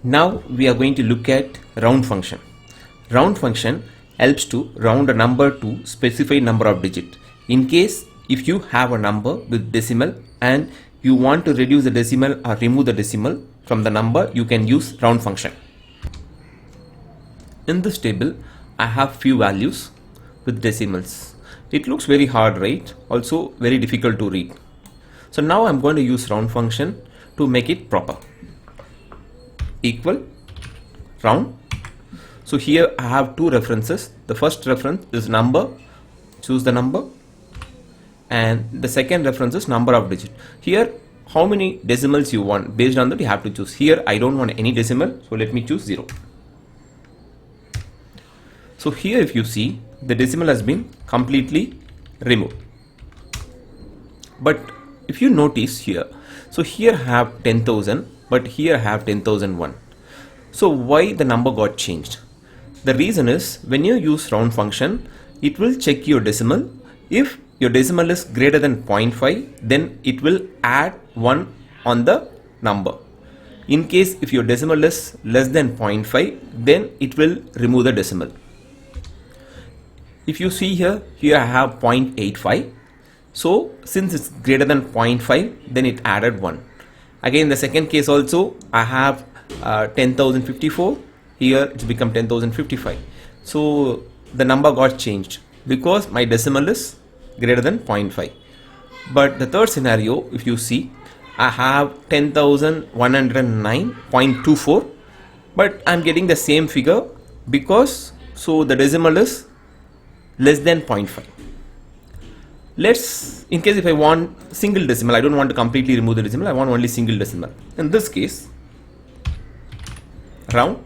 Now we are going to look at round function. Round function helps to round a number to specified number of digits. In case if you have a number with decimal and you want to reduce the decimal or remove the decimal from the number, you can use round function. In this table, I have few values with decimals. It looks very hard, right? Also very difficult to read. So now I'm going to use round function to make it proper. Equal round. So here I have two references. The first reference is number, choose the number, and the second reference is number of digits. Here how many decimals you want, based on that you have to choose. Here I don't want any decimal, so let me choose 0. So here if you see, the decimal has been completely removed. But if you notice here, so here I have 10,000, but here I have 10,001. So why the number got changed? The reason is when you use round function, it will check your decimal. If your decimal is greater than 0.5, then it will add 1 on the number. In case if your decimal is less than 0.5, then it will remove the decimal. If you see here I have 0.85. So since it's greater than 0.5, then it added 1. Again, the second case also, I have 10,054. Here it's become 10,055. So the number got changed because my decimal is greater than 0.5. But the third scenario, if you see, I have 10,109.24, but I'm getting the same figure because so the decimal is less than 0.5. Let's, in case if I want single decimal, I don't want to completely remove the decimal, I want only single decimal. In this case, round,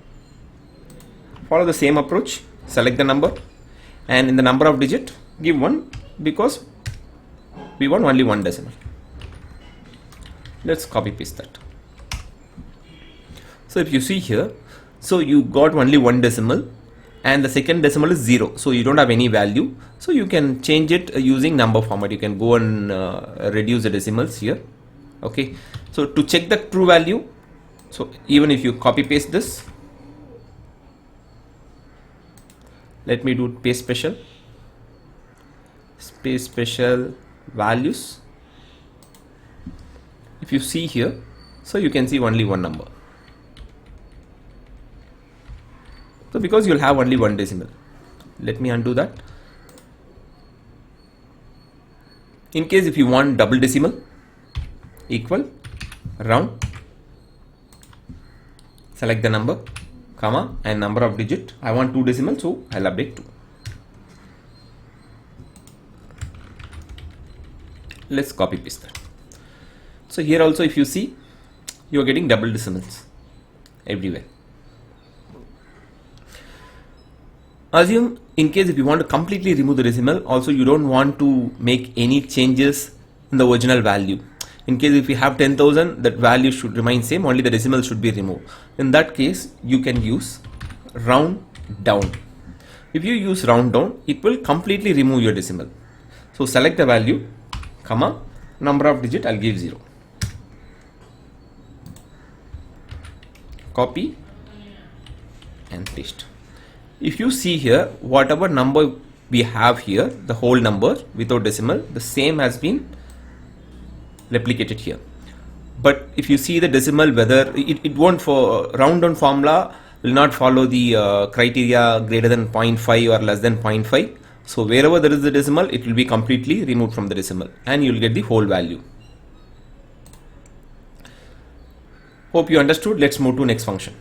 follow the same approach, select the number, and in the number of digit, give 1 because we want only one decimal. Let's copy paste that. So if you see here, so you got only one decimal and the second decimal is 0, so you don't have any value. So you can change it using number format. You can go and reduce the decimals here. Okay, so to check the true value, so even if you copy paste this, let me do paste special, space special values. If you see here, so you can see only one number. So because you'll have only one decimal, let me undo that. In case if you want double decimal, equal round, select the number, comma, and number of digit. I want 2 decimals, so I'll update 2. Let's copy paste that. So here also if you see, you are getting double decimals everywhere. Assume in case if you want to completely remove the decimal, also you don't want to make any changes in the original value. In case if you have 10,000, that value should remain same, only the decimal should be removed. In that case, you can use round down. If you use round down, it will completely remove your decimal. So select the value, comma, number of digit, I'll give 0. Copy and paste. If you see here, whatever number we have here, the whole number without decimal, the same has been replicated here. But if you see the decimal, whether it won't, for round down formula will not follow the criteria greater than 0.5 or less than 0.5. So wherever there is the decimal, it will be completely removed from the decimal and you will get the whole value. Hope you understood. Let's move to next function.